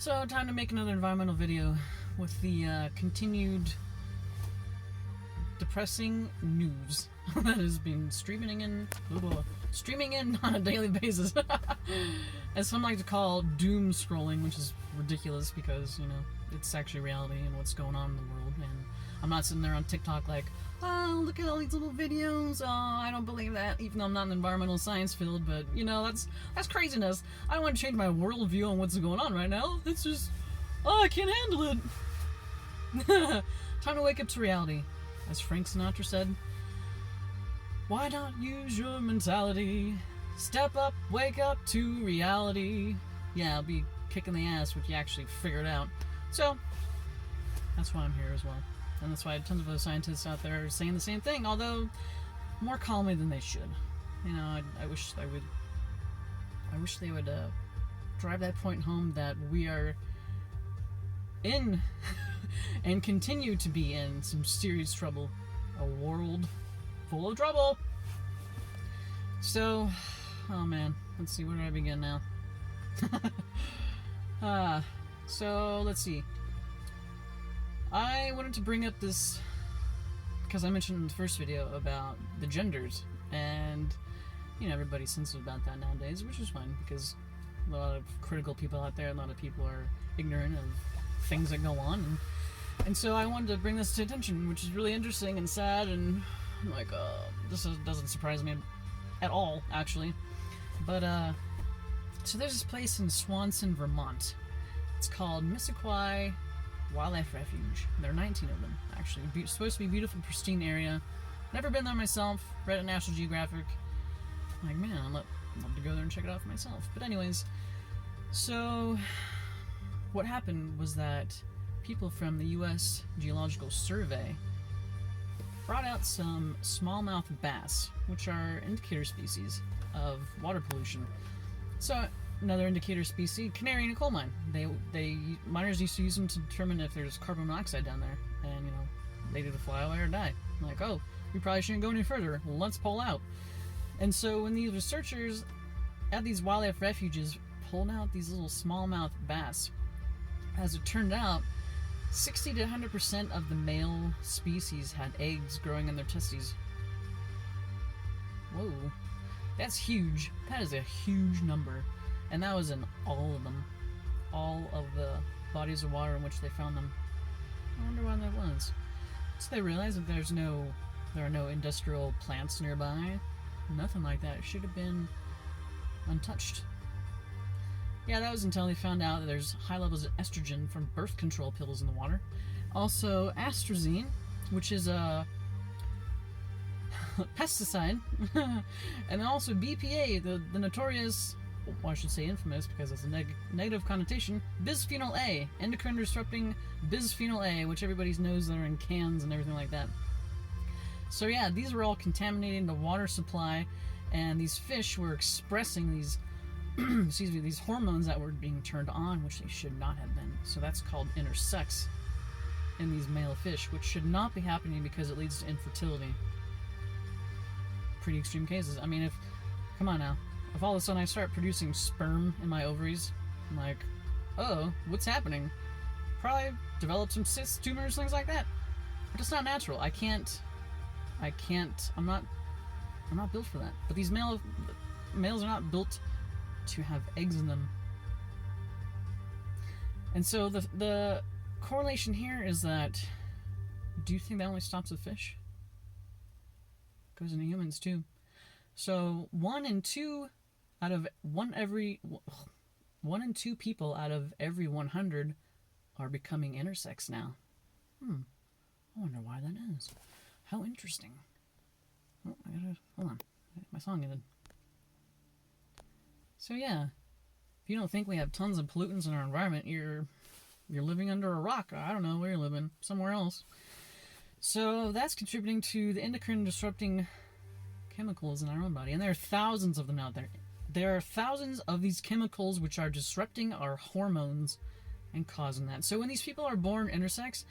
So, time to make another environmental video with the continued depressing news that has been streaming in on a daily basis. As some like to call doom scrolling, which is ridiculous because, you know, it's actually reality and what's going on in the world. And I'm not sitting there on TikTok like, oh, look at all these little videos. Oh, I don't believe that, even though I'm not in the environmental science field. But, you know, that's craziness. I don't want to change my worldview on what's going on right now. It's just, oh, I can't handle it. Time to wake up to reality. As Frank Sinatra said, why not use your mentality? Step up, wake up to reality. Yeah, I'll be kicking the ass if you actually figure it out. So, that's why I'm here as well. And that's why tons of other scientists out there are saying the same thing, although more calmly than they should. You know, I wish they would drive that point home that we are in and continue to be in some serious trouble. A world full of trouble. So, oh man, let's see, where do I begin now? So let's see. I wanted to bring up this because I mentioned in the first video about the genders, and you know, everybody's sensitive about that nowadays, which is fine because a lot of critical people out there, a lot of people are ignorant of things that go on, and so I wanted to bring this to attention, which is really interesting and sad, and like, this doesn't surprise me at all, actually. But so there's this place in Swanson, Vermont. It's called Missisquoi Wildlife Refuge. There are 19 of them, actually. Supposed to be a beautiful, pristine area. Never been there myself. Read it National Geographic. Like, man, I'd love to go there and check it out for myself. But anyways, so what happened was that people from the U.S. Geological Survey brought out some smallmouth bass, which are indicator species of water pollution. So another indicator species, canary in a coal mine. Miners used to use them to determine if there's carbon monoxide down there, and you know, they either fly away or die. Like, oh, we probably shouldn't go any further. Let's pull out. And so when these researchers at these wildlife refuges pulled out these little smallmouth bass, as it turned out, 60 to 100% of the male species had eggs growing in their testes. Whoa, that's huge. That is a huge number. And that was in all of them. All of the bodies of water in which they found them. I wonder why that was. So they realized that there are no industrial plants nearby. Nothing like that. It should have been untouched. Yeah, that was until they found out that there's high levels of estrogen from birth control pills in the water. Also, astrazine, which is a pesticide. And then also BPA, the notorious, well, I should say infamous because it's a negative connotation, bisphenol A, endocrine disrupting bisphenol A, which everybody knows that are in cans and everything like that. So yeah, these were all contaminating the water supply, and these fish were expressing these excuse me, these hormones that were being turned on, which they should not have been. So that's called intersex in these male fish, which should not be happening because it leads to infertility. Pretty extreme cases. I mean, come on now, if all of a sudden I start producing sperm in my ovaries, I'm like, oh, what's happening? Probably develop some cysts, tumors, things like that. But it's not natural. I'm not built for that. But these males are not built to have eggs in them. And so the correlation here is that, do you think that only stops with fish? Goes into humans too. So 1 in 2 people out of every 100 are becoming intersex now. I wonder why that is. How interesting. Oh, hold on. My song ended. So yeah, if you don't think we have tons of pollutants in our environment, you're living under a rock. I don't know where you're living, somewhere else. So that's contributing to the endocrine disrupting chemicals in our own body, and there are thousands of them out there. There are thousands of these chemicals which are disrupting our hormones and causing that. So when these people are born intersex,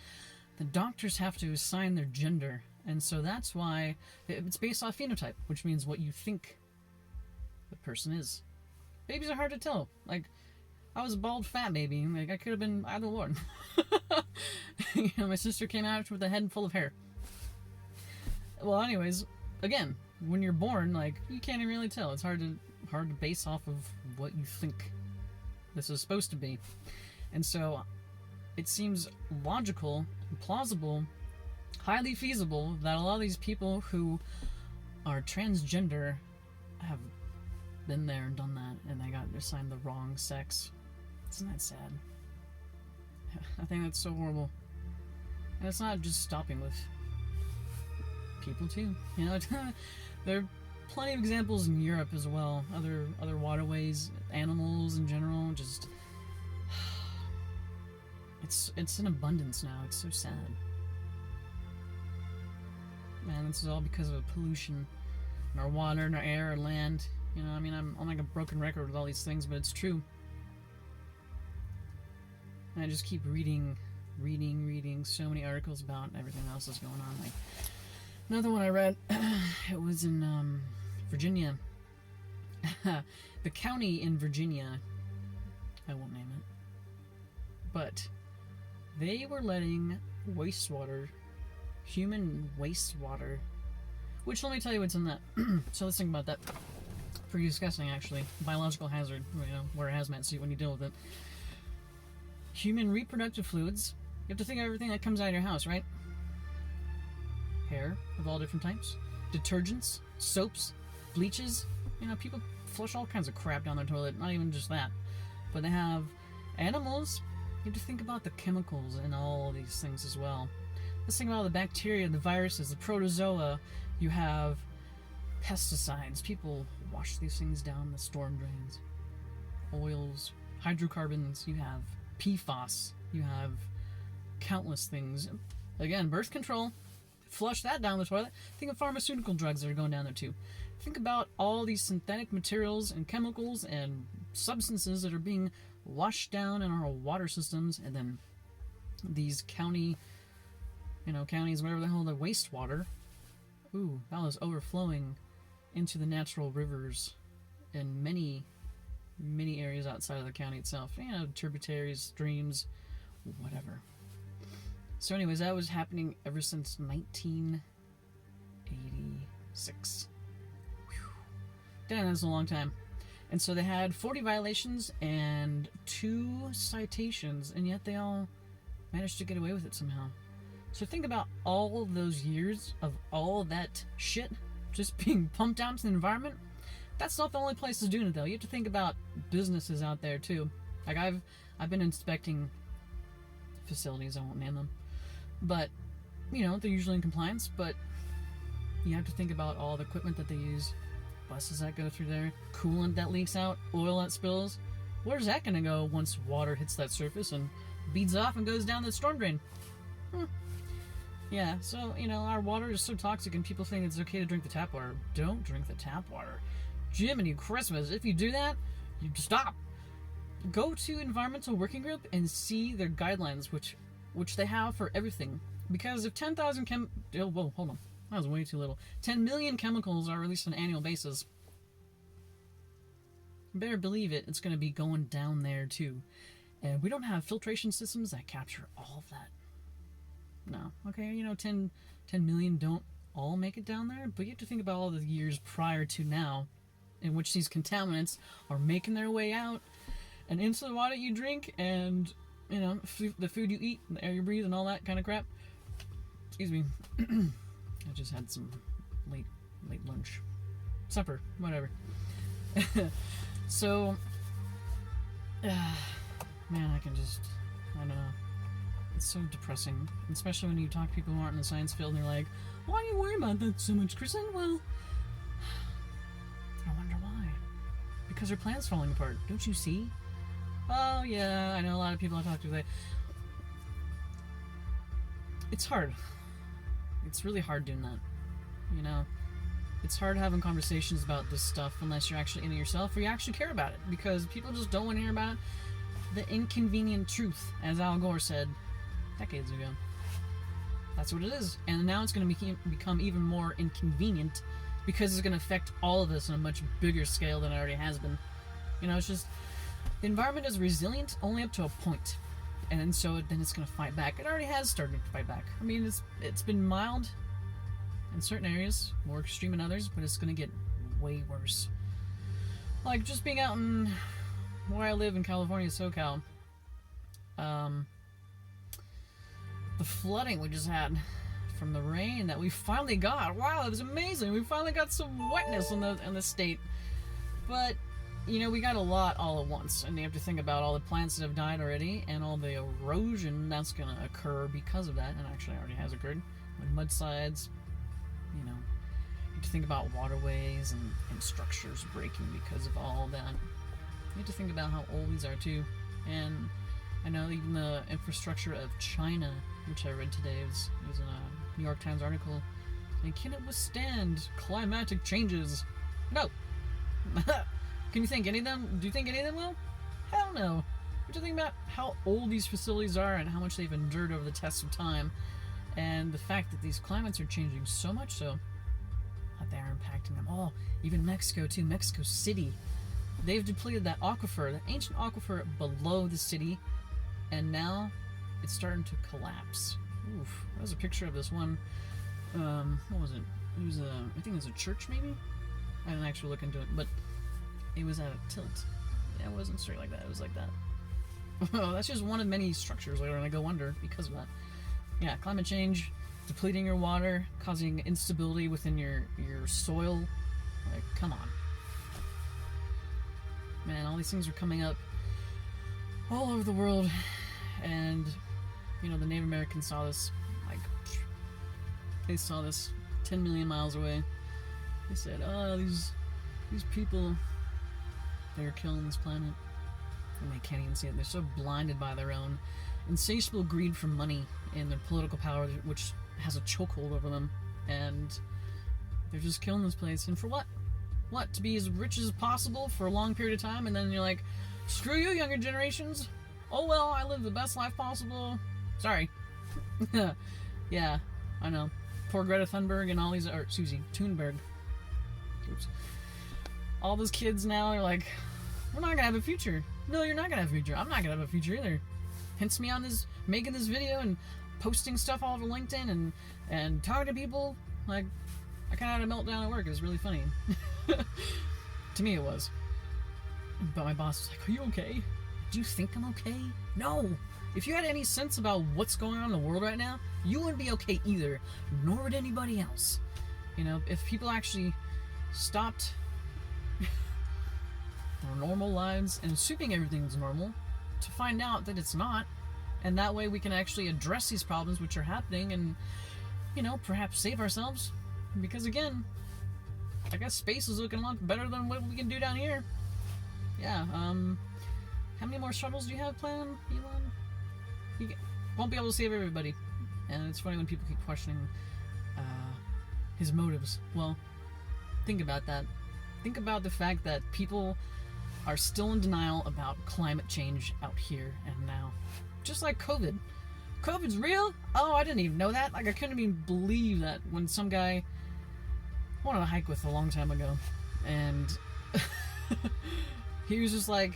the doctors have to assign their gender, and so that's why it's based off phenotype, which means what you think the person is. Babies are hard to tell. Like, I was a bald fat baby. Like, I could have been either one. My sister came out with a head full of hair. Well, anyways, again, when you're born, like, you can't even really tell. It's hard to base off of what you think this is supposed to be. And so it seems logical, plausible, highly feasible that a lot of these people who are transgender have been there and done that, and they got assigned the wrong sex. Isn't that sad? I think that's so horrible. And it's not just stopping with people too. There are plenty of examples in Europe as well. Other waterways, animals in general. Just it's in abundance now. It's so sad. Man, this is all because of pollution in our water, in our air, our land. I'm like a broken record with all these things, but it's true. And I just keep reading so many articles about everything else that's going on. Like, another one I read, it was in Virginia. The county in Virginia, I won't name it, but they were letting human wastewater, which, let me tell you what's in that. So let's think about that. Pretty disgusting, actually. Biological hazard. Wear a hazmat suit when you deal with it. Human reproductive fluids. You have to think of everything that comes out of your house, right? Hair of all different types. Detergents. Soaps. Bleaches. People flush all kinds of crap down their toilet. Not even just that. But they have animals. You have to think about the chemicals in all of these things as well. Let's think about the bacteria, the viruses, the protozoa. You have pesticides. People wash these things down the storm drains. Oils, hydrocarbons. You have PFAS. You have countless things. Again, birth control. Flush that down the toilet. Think of pharmaceutical drugs that are going down there too. Think about all these synthetic materials and chemicals and substances that are being washed down in our water systems, and then these counties, whatever the hell, the wastewater. Ooh, that was overflowing into the natural rivers in many areas outside of the county itself. Tributaries, streams, whatever. So anyways, that was happening ever since 1986. Whew. Damn, that's a long time. And so they had 40 violations and 2 citations, and yet they all managed to get away with it somehow. So think about all of those years of all that shit just being pumped out into the environment. That's not the only place to do it, though. You have to think about businesses out there too. Like, I've been inspecting facilities, I won't name them, but they're usually in compliance. But you have to think about all the equipment that they use, buses that go through there, coolant that leaks out, oil that spills. Where's that going to go once water hits that surface and beads off and goes down the storm drain? Yeah, so, our water is so toxic and people think it's okay to drink the tap water. Don't drink the tap water. Jiminy Christmas, if you do that, you stop. Go to Environmental Working Group and see their guidelines, which they have for everything. Because if 10,000 whoa, hold on. That was way too little. 10 million chemicals are released on an annual basis. You better believe it, it's going to be going down there too. And we don't have filtration systems that capture all of that. No. Okay, 10 million don't all make it down there, but you have to think about all the years prior to now in which these contaminants are making their way out and into the water you drink, and the food you eat, the air you breathe, and all that kind of crap. Excuse me. I just had some late lunch, supper, whatever. So, man, I don't know. It's so depressing, especially when you talk to people who aren't in the science field and they're like, why do you worry about that so much, Kristen? Well, I wonder why. Because our planet's falling apart. Don't you see? Oh, yeah, I know a lot of people I talk to, it's hard. It's really hard doing that. It's hard having conversations about this stuff unless you're actually in it yourself or you actually care about it, because people just don't want to hear about the inconvenient truth, as Al Gore said decades ago. That's what it is. And now it's going to become even more inconvenient because it's going to affect all of us on a much bigger scale than it already has been. It's just, The environment is resilient only up to a point, and then then it's going to fight back. It already has started to fight back. I mean, it's been mild in certain areas, more extreme in others, but it's going to get way worse. Like, just being out in where I live in California, SoCal, the flooding we just had from the rain that we finally got. Wow, it was amazing. We finally got some wetness in the state. But, you know, we got a lot all at once, and you have to think about all the plants that have died already and all the erosion that's going to occur because of that, and actually already has occurred. Like mudslides, you know, you have to think about waterways and structures breaking because of all that. You have to think about how old these are too. And I know even the infrastructure of China, which I read today, was in a New York Times article, and can it withstand climatic changes? No. Can you think any of them? Do you think any of them will? Hell no. What do you think about how old these facilities are and how much they've endured over the test of time, and the fact that these climates are changing so much so that they are impacting them all. Even Mexico too, Mexico City. They've depleted that aquifer, that ancient aquifer below the city, and now it's starting to collapse. Oof. That was a picture of this one. What was it? It was I think it was a church maybe? I didn't actually look into it, but it was at a tilt. Yeah, it wasn't straight like that, it was like that. Oh, that's just one of many structures that are going to go under because of that. Yeah, climate change, depleting your water, causing instability within your soil. Like, come on. Man, all these things are coming up all over the world, and, you know, the Native Americans saw this, like, they saw this 10 million miles away. They said, oh, these people, they're killing this planet, and they can't even see it. They're so blinded by their own insatiable greed for money and their political power, which has a chokehold over them, and they're just killing this place. And for what? What? To be as rich as possible for a long period of time, and then you're like, screw you, younger generations. Oh well, I live the best life possible. Sorry. Yeah, I know. Poor Greta Thunberg and all these, or Susie Thunberg. Oops. All those kids now are like, we're not gonna have a future. No, you're not gonna have a future. I'm not gonna have a future either. Hence me on this, making this video and posting stuff all over LinkedIn and talking to people. Like, I kind of had a meltdown at work. It was really funny. To me it was. But my boss was like, are you okay? Do you think I'm okay? No! If you had any sense about what's going on in the world right now, you wouldn't be okay either. Nor would anybody else. You know, if people actually stopped their normal lives and assuming everything's normal, to find out that it's not, and that way we can actually address these problems which are happening and, you know, perhaps save ourselves. Because again, I guess space is looking a lot better than what we can do down here. Yeah, how many more shuttles do you have planned, Elon? You won't be able to save everybody. And it's funny when people keep questioning his motives. Well, think about that. Think about the fact that people are still in denial about climate change out here and now. Just like COVID. COVID's real? Oh, I didn't even know that. Like, I couldn't even believe that when some guy I went on a hike with a long time ago, and he was just like,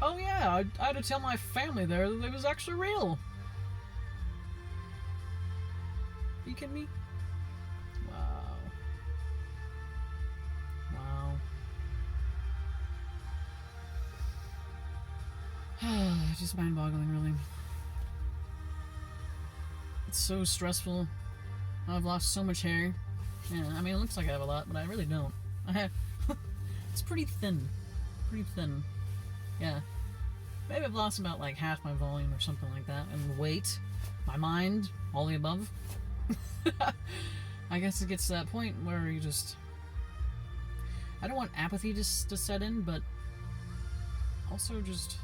oh yeah, I had to tell my family there that it was actually real. Are you kidding me? Wow. It's just mind-boggling, really. It's so stressful. I've lost so much hair. Yeah, I mean, it looks like I have a lot, but I really don't. It's pretty thin. Pretty thin. Yeah. Maybe I've lost about like half my volume or something like that. And weight, my mind, all the above. I guess it gets to that point where you just... I don't want apathy to set in, but also just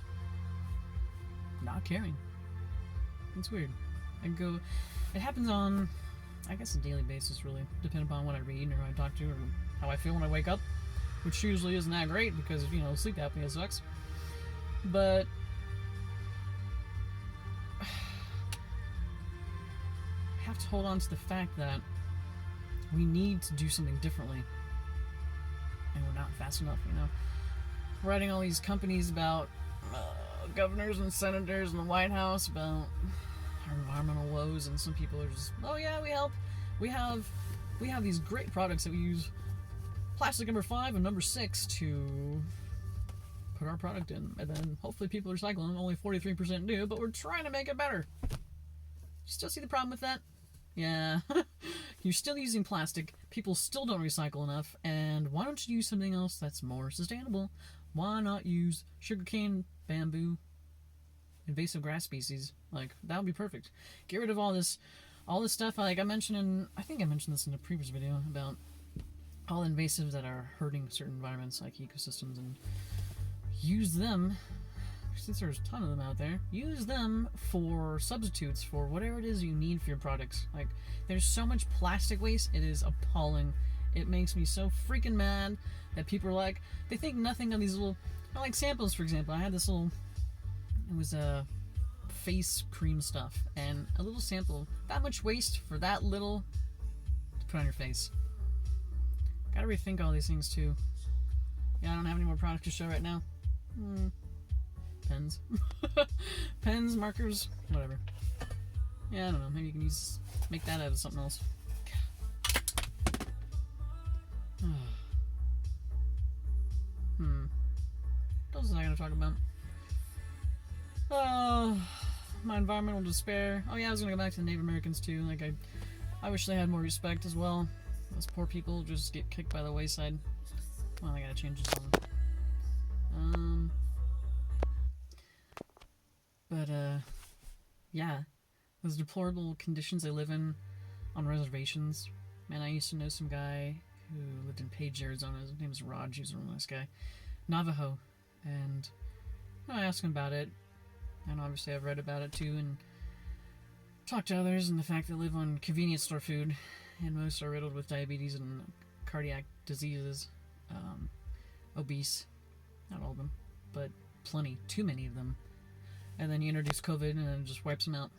not caring. It's weird. It happens on, I guess, a daily basis, really, depending upon what I read or who I talk to or how I feel when I wake up, which usually isn't that great because, you know, sleep apnea sucks. But I have to hold on to the fact that we need to do something differently, and we're not fast enough, you know. We're writing all these companies about governors and senators in the White House about our environmental woes, and some people are just, oh yeah, we help. We have these great products that we use plastic number 5 and number 6 to put our product in, and then hopefully people recycle them. Only 43% do, but we're trying to make it better. You still see the problem with that? Yeah. You're still using plastic, people still don't recycle enough, and why don't you use something else that's more sustainable? Why not use sugarcane, bamboo, invasive grass species? Like, that would be perfect. Get rid of all this stuff. Like I mentioned I think I mentioned this in a previous video about all invasives that are hurting certain environments like ecosystems, and use them, since there's a ton of them out there, use them for substitutes for whatever it is you need for your products. Like, there's so much plastic waste, it is appalling. It makes me so freaking mad that people are like, they think nothing of these little, like samples, for example. I had this little, it was a face cream stuff, and a little sample, that much waste for that little to put on your face. Gotta rethink all these things too. Yeah, I don't have any more products to show right now. Pens. Pens, markers, whatever. Yeah, I don't know. Maybe you can make that out of something else. What else was I going to talk about? My environmental despair. Oh yeah, I was going to go back to the Native Americans too. Like, I wish they had more respect as well. Those poor people just get kicked by the wayside. Well, I gotta change this one. Yeah, those deplorable conditions they live in on reservations. Man, I used to know some guy who lived in Page, Arizona. His name is Raj. He's a real nice guy. Navajo. And I asked him about it. And obviously I've read about it too, and talked to others, and the fact they live on convenience store food, and most are riddled with diabetes and cardiac diseases. Obese. Not all of them, but plenty. Too many of them. And then you introduce COVID, and it just wipes them out.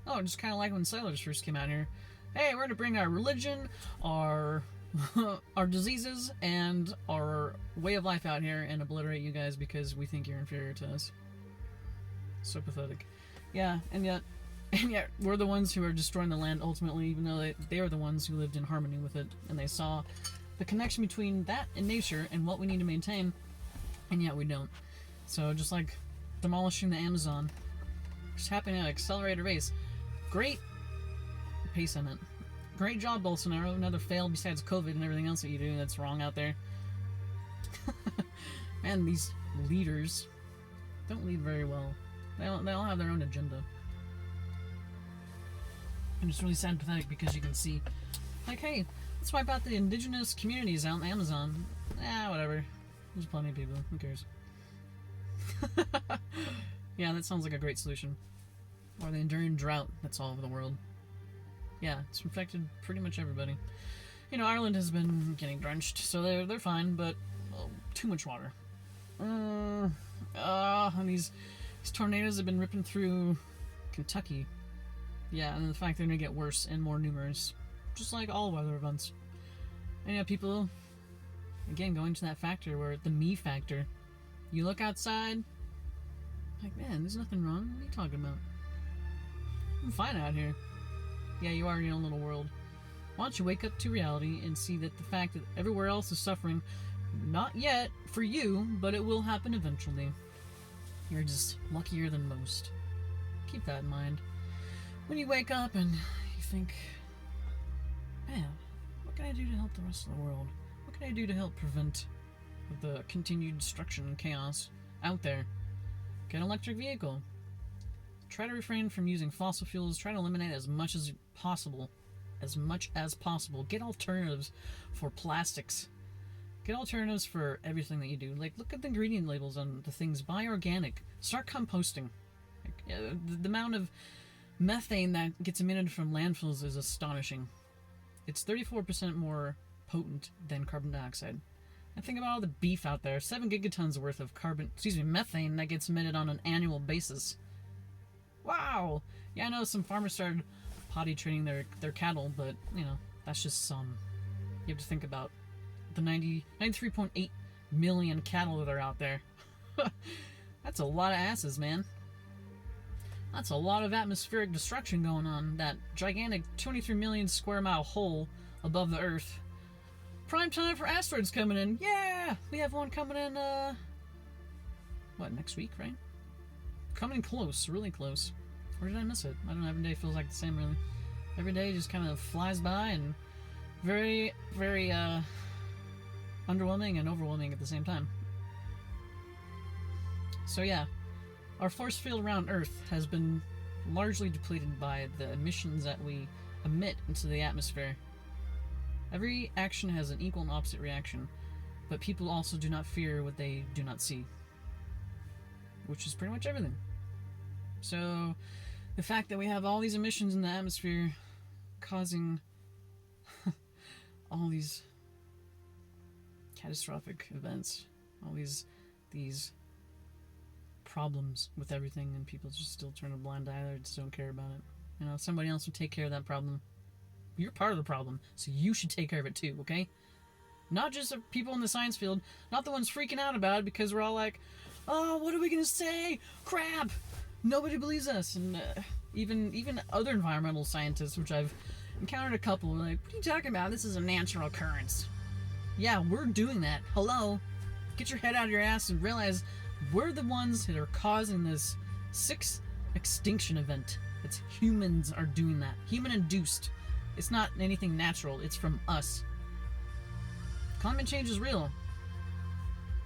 Oh, just kind of like when settlers first came out here. Hey, we're going to bring our religion, our our diseases, and our way of life out here and obliterate you guys because we think you're inferior to us. So pathetic. Yeah, and yet we're the ones who are destroying the land ultimately, even though they are the ones who lived in harmony with it, and they saw the connection between that and nature and what we need to maintain, and yet we don't. So just like demolishing the Amazon, just happening at an accelerated pace. Great pace on it. Great job, Bolsonaro. Another fail besides COVID and everything else that you do that's wrong out there. Man, these leaders don't lead very well. They all have their own agenda. And it's really sad and pathetic because you can see, like, hey, let's wipe out the indigenous communities out in the Amazon. Whatever. There's plenty of people. Who cares? Yeah, that sounds like a great solution. Or the enduring drought that's all over the world. Yeah, it's affected pretty much everybody. You know, Ireland has been getting drenched, so they're fine, but too much water. And these tornadoes have been ripping through Kentucky. Yeah, and the fact they're going to get worse and more numerous. Just like all weather events. And yeah, people, again, going to that factor where the me factor. You look outside, like, man, there's nothing wrong. What are you talking about? I'm fine out here. Yeah, you are in your own little world. Why don't you wake up to reality and see that the fact that everywhere else is suffering, not yet for you, but it will happen eventually. You're just luckier than most. Keep that in mind. When you wake up and you think, man, what can I do to help the rest of the world? What can I do to help prevent the continued destruction and chaos out there? Get an electric vehicle. Try to refrain from using fossil fuels. Try to eliminate as much as possible. As much as possible. Get alternatives for plastics. Get alternatives for everything that you do. Like, look at the ingredient labels on the things. Buy organic. Start composting. Like, the amount of methane that gets emitted from landfills is astonishing. It's 34% more potent than carbon dioxide. And think about all the beef out there. 7 gigatons worth of methane that gets emitted on an annual basis. Wow! Yeah, I know some farmers started potty training their cattle, but, you know, that's just some. You have to think about the 93.8 million cattle that are out there. That's a lot of asses, man. That's a lot of atmospheric destruction going on. That gigantic 23 million square mile hole above the Earth. Prime time for asteroids coming in. Yeah! We have one coming in, what, next week, right? Coming close, really close. Or did I miss it? I don't know, every day feels like the same, really. Every day just kind of flies by and very, very, underwhelming and overwhelming at the same time. So yeah, our force field around Earth has been largely depleted by the emissions that we emit into the atmosphere. Every action has an equal and opposite reaction, but people also do not fear what they do not see, which is pretty much everything. So the fact that we have all these emissions in the atmosphere causing all these catastrophic events, all these problems with everything, and people just still turn a blind eye, or just don't care about it. You know, somebody else would take care of that problem. You're part of the problem, so you should take care of it too, okay? Not just the people in the science field, not the ones freaking out about it because we're all like, oh, what are we gonna say? Crap! Nobody believes us. And even other environmental scientists, which I've encountered a couple, are like, what are you talking about? This is a natural occurrence. Yeah, we're doing that. Hello? Get your head out of your ass and realize we're the ones that are causing this 6th extinction event. It's humans are doing that. Human-induced. It's not anything natural. It's from us. Climate change is real.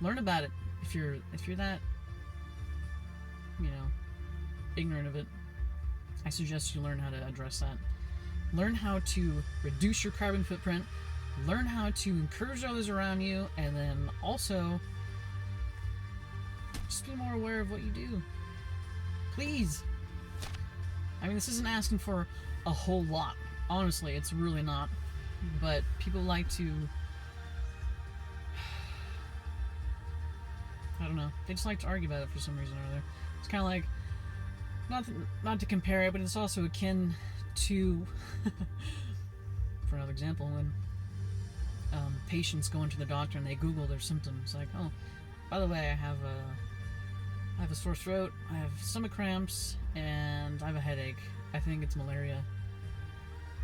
Learn about it. If you're that, you know, ignorant of it, I suggest you learn how to address that. Learn how to reduce your carbon footprint. Learn how to encourage others around you, and then also just be more aware of what you do. Please. I mean, this isn't asking for a whole lot. Honestly, it's really not. But people like to, I don't know, they just like to argue about it for some reason or other. It's kind of like, not to compare it, but it's also akin to, for another example, when patients go into the doctor and they Google their symptoms, like, oh, by the way, I have a sore throat, I have stomach cramps, and I have a headache. I think it's malaria.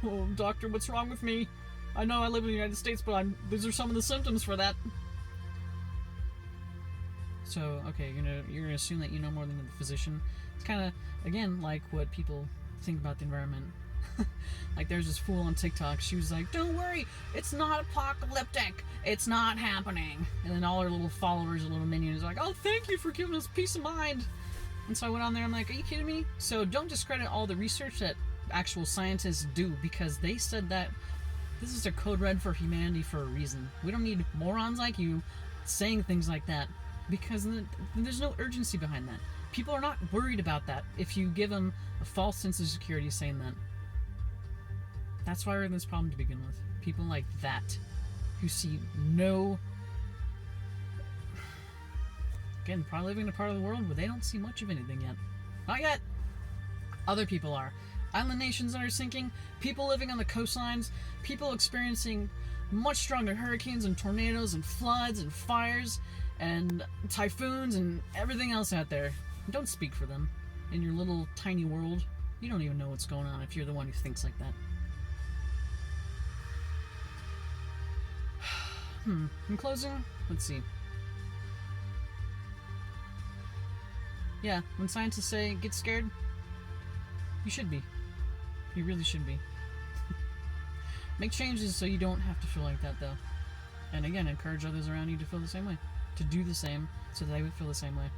Oh, doctor, what's wrong with me? I know I live in the United States, but these are some of the symptoms for that. So, okay, you're gonna assume that you know more than the physician. It's kind of, again, like what people think about the environment. Like, there's this fool on TikTok, she was like, don't worry, it's not apocalyptic, it's not happening. And then all her little followers, her little minions, are like, oh, thank you for giving us peace of mind. And so I went on there, I'm like, are you kidding me? So don't discredit all the research that actual scientists do, because they said that this is a code red for humanity for a reason. We don't need morons like you saying things like that, because there's no urgency behind that. People are not worried about that if you give them a false sense of security saying that. That's why we're in this problem to begin with. People like that, who see no... Again, probably living in a part of the world where they don't see much of anything yet. Not yet! Other people are. Island nations that are sinking, people living on the coastlines, people experiencing much stronger hurricanes and tornadoes and floods and fires and typhoons and everything else out there. Don't speak for them. In your little tiny world, you don't even know what's going on if you're the one who thinks like that. In closing, let's see. Yeah, when scientists say get scared, you should be. You really should be. Make changes so you don't have to feel like that, though. And again, encourage others around you to feel the same way. To do the same so they would feel the same way.